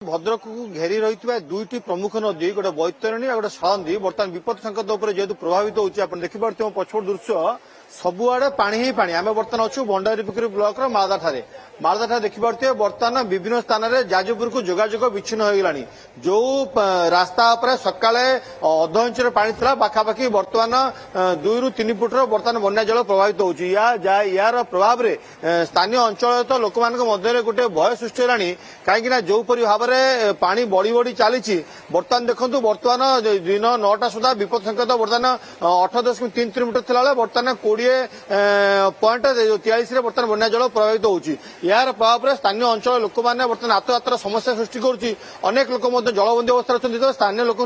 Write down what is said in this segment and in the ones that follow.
भद्रक को घेरी रही दुईटी प्रमुख नदी गोटे बैतरणी और गोटे सलंदी बर्तमान विपद संकेत जेहेतु प्रभावित होती देखिपे पछपट दृश्य सबुआड़े पानी ही पानी आम बर्तमान अच्छु भंडारीपोखरी ब्लॉक मालदा देखिपे बर्तमान विभिन्न स्थान में जाजपुर को जोगाजोग विच्छिन्न हो गलानी जो रास्ता पर सकाले अध इंच पानी था पाखापाखि बर्तमान 2 ରୁ 3 फुटर बर्तमान बन्या जल प्रभावित होची यार प्रभाव में स्थानीय अंचल तो लोक मध्य गोटे भय सृष्टि है कहीं जोपरी भाव में पानी बढ़ी बढ़ी चली बर्तमान देखो बर्तमान दिन 9टा सुधा विपद संकेत बर्तमान 8.3 किलोमीटर था बर्तमान 20.43 बर्तमान बन्या जल प्रभावित होची यार प्रभाव में स्थानीय अंचल लोक मैंने बर्तमान आत्महत्यार समस्या सृष्टि करुच्ची अनेक लोक जलबंदी अवस्था अच्छा स्थानीय लोक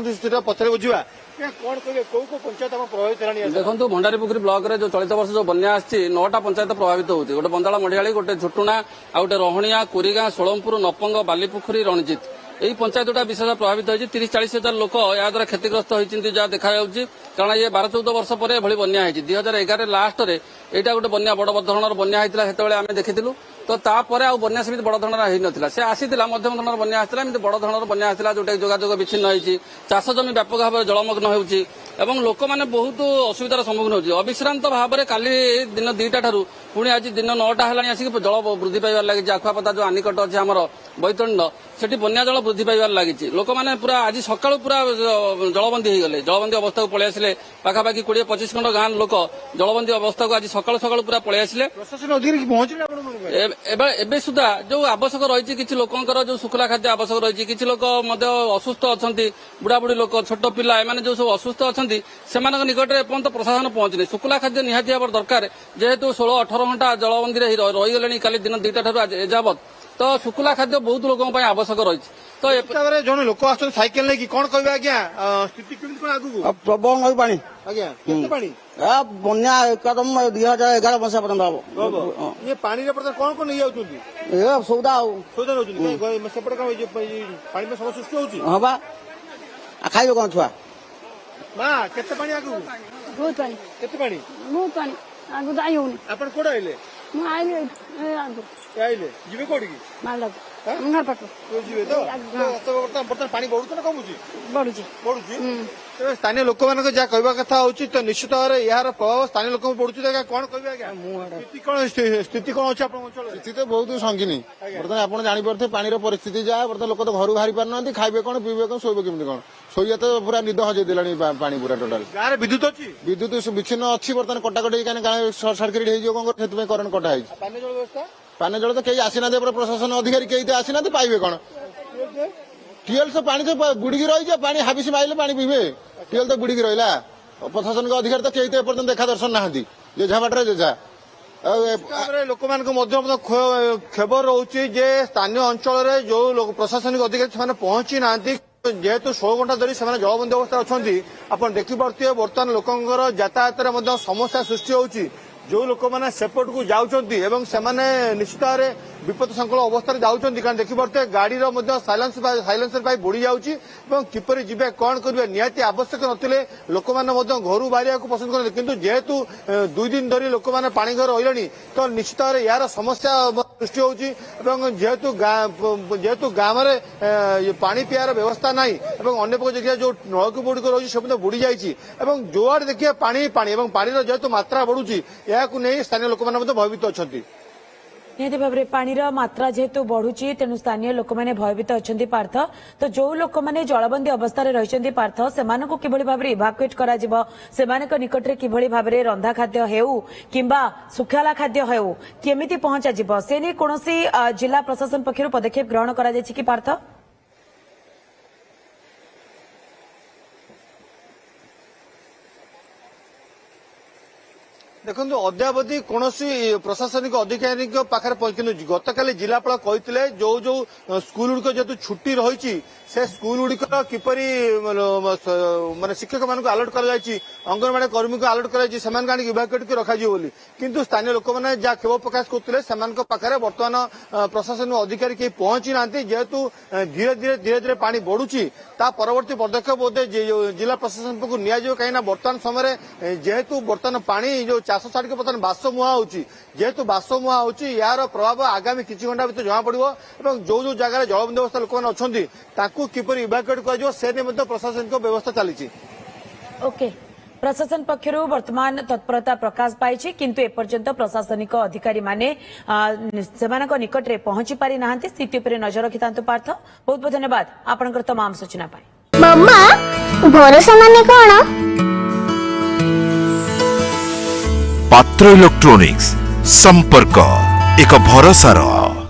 पचर बुझा कौन कहे कौ पंचायत प्रभावित देखो भंडारीपोखरी ब्लॉक रे जो चलित वर्ष जो बन्या आसी 9टा पंचायत प्रभावित होती गोटे बंदाला मढ़ियाली गोटे झुटुना आ गोटे रोहणिया कुरीगां सोलमपुर नपंग बालीपोखरी रणजित यही पंचायतटा विशेष प्रभावित होती 30-40 हजार लोक या द्वारा क्षतिग्रस्त होती जहाँ देखा कारण ये 12-14 वर्ष पर एभली बन्या है 2011 लास्ट रे एटा गोटे बन्या बड़ धरणर बन्या होता से आम देखिलु तो तापर आ बन्या सेमती बड़ धरणर होता से आसीला मध्यम धरणर बन्या आसला एमती बड़ धरणर बन्या आसला जोटा जोगाजोग विच्छिन्न होती चाष जमी व्यापक भाव में जलमग्न होती एवं लोक मैंने बहुत असुविधार सम्मुखीन होती अविश्रांत भाव में काली दिन 2टा ठारू पुणी आज दिन 9टा है आसिक जल वृद्धि पाइबार लगी आखुआपदा जो आनिकट अच्छे आम बैतरणी सेठी बन्या जल वृद्धि पाइबार लगी लोक मैंने पूरा आज सकाळु पूरा जलबंदी हो गले जलबंदी अवस्था को पलि आसिले पाखापाखि 20-25 खंड गाँ लोक जलबंदी अवस्था को आज सकाळु सकाळु पूरा पलि आसिले प्रशासन अधिकारी पहुंचले एबे सुधा जो आवश्यक रही किसी लोकंकर जो शुक्ला खाद्य आवश्यक रही किसी लोक असुस्थ अच्छा बुढ़ा बुढ़ी लोक छोट पिला एम जो सब असुस्थ अच्छा से निकट में एपर्त प्रशासन पहुंचनी शुक्ला खाद्य निहाती हबार दरकार जेहेतु 16-18 घंटा जलबंदी रहीगले काली दिन 2टा ठारू एजावत तो शुक्ला खाद्य बहुत लोक आवश्यक रही तो जो लोक आस साइकेल नहीं कौन कह आज्ञा स्थिति आगे प्रबल नई पानी आज्ञा पानी बन्या एकदम 2011 मसीहा पर्यंत हम ये पानी कौन कौन नहीं जाऊँ सौदा सौदा सेपटे पानी में समस्या सृष्टि होती हाँ बा खाइबे कौन छुआ माँ केते पानी आगु बहुत पानी केते पानी बहुत पानी आगु जाई होनी आपण कोड आइले मु आइले आगु आइले जिबे कोडी की मालदा अंगार पटो तो जिबे तो बर्तमान पानी बढ़ुछ ना कमुची बढ़ुची तो स्थानीय लोक मान जहाँ कहवा कथा होची तो निश्चित भाव में यार प्रभाव स्थानीय लोक पड़ुची तो कौन कहबे आज्ञा स्थिति कौन अच्छे आपन अंचल स्थिति तो बहुत संगीनी बर्तमान आप जापर पानी परिस्थिति जहाँ बर्तमान लोक तो घर बाहरी पार ना खाइबे कौन पीबे कौन शोबे केमती कौन शोया तो पूरा निद हजे देलानी पानी पूरा टोटाल गाँव विद्युत अच्छी विद्युत विच्छिन्न अच्छी बर्तमान कटाकटी कहीं सर्ट सर्किट हो करेन्ट कटा है पानी जल व्यवस्था पानी जल तो कहीं आसीना प्रशासन अधिकारी कहीं आसीना पाइबे कौन टीएल तो पानी तो बुड़की रही पानी हाबिस माइले पानी पीबे टीएल तो बुड़की रहा प्रशासन के अधिकारी तो कहीं तो एपर्तन देखा दर्शन ना जेझा बाटर जेझा लोक खेब रोचे स्थानीय अंचल जो प्रशासनिक अधिकारी पहुंची ना जेहेतु 16 घंटा धरी जलबंदी अवस्था अच्छा आप देखिपे बर्तमान लोकंर यातायात समस्या सृष्टि होची जो लोक मैंने सेपट को जाऊँगी निश्चित भाव में विपद संकुल अवस्था जाऊँगी कारण देखिपे गाड़ी साइलेंसर पाई बुड़ी जाऊँगी किपर जीवे कौन करेंगे निहाती आवश्यक नथिले लोक मैंने घर बाहर पसंद करते किंतु जेहेतु 2 दिन धरी लोक मैंने पानी घर रही तो निश्चित भाव में यार समस्या सृष्टि होची जेहेतु गाँव में पानी पीआर व्यवस्था ना अनेक जगह जो नलकूप गुड़िक रही से बुड़ी जाइए जो आड़े देखिए पानी पानी पानी जेहेतु मात्रा बढ़ुची नहीं स्थानीय लोक मैंने भयभीत अच्छा निहती भाव में पानी मात्रा जेहेतु बढ़ुची तेणु स्थानीय लोक मैंने भयभीत अच्छा पार्थ तो जो लोक मैंने जलबंदी अवस्था रही पार्थ से किभली भाव में इभाकुएट करा निकट में किभली भाव में रंधा खाद्य हेउ किंबा सुखाला खाद्य हेउ केमिति पहुंचा जिवो से नहीं कौनसी जिला प्रशासन पक्षरु पदक्षेप ग्रहण करा जायछि कि पार्थ देखो अद्यावधि कौन प्रशासनिक अधिकारी पाखे गतकाली जिलापाल कहते जो जो स्कूल गुड़िक जेहेतु छुट्टी रही से स्कूल गुड़िक किपरि माने शिक्षक मान अलर्ट कर अंगनवाड़ी कर्मी को अलर्ट कर इभाकुएट रखा किंतु स्थानीय लोक मैंने जहाँ खेव प्रकाश करते बर्तमान प्रशासनिक अधिकारी कहीं पहुंची ना जेहेतु धीरे धीरे पानी बढ़ुची ता परवर्ती पदक्षेप बोधे जिला प्रशासन को निया कहीं बर्तमान समय जेहेतु बर्तमान पानी जो ଚାଷ ଛାଡ଼ିକି ବର୍ତ୍ତମାନ ବାସମୁହାଁ ହେଉଛି। ଯେହେତୁ ବାସମୁହାଁ ହେଉଛି ଏହାର ପ୍ରଭାବ ଆଗାମୀ କିଛି ଘଣ୍ଟା ଭିତରେ ଜଣାପଡ଼ିବ ଏବଂ ଯୋଉ ଯୋଉ ଜାଗାରେ ଜଳବନ୍ଦୀ ଅବସ୍ଥା ଲୋକମାନେ ଅଛନ୍ତି ତାଙ୍କୁ କିପରି ଇଭାକୁଏଟ୍ କରାଯିବ ସେ ନେଇ ମଧ୍ୟ ପ୍ରଶାସନିକ ବ୍ୟବସ୍ଥା ଚାଲିଛି। ओके प्रशासन पक्षर वर्तमान तत्परता प्रकाश पाई किंतु एपर्यंत प्रशासनिक अधिकारी माने निकट में पहुंची पारि ना स्थिति पर नजर रखि पार्थ बहुत बहुत धन्यवाद आपनकर तमाम सूचना पाई। मम्मा भरोसा माने कौन? पात्र इलेक्ट्रॉनिक्स संपर्क एक भरोसार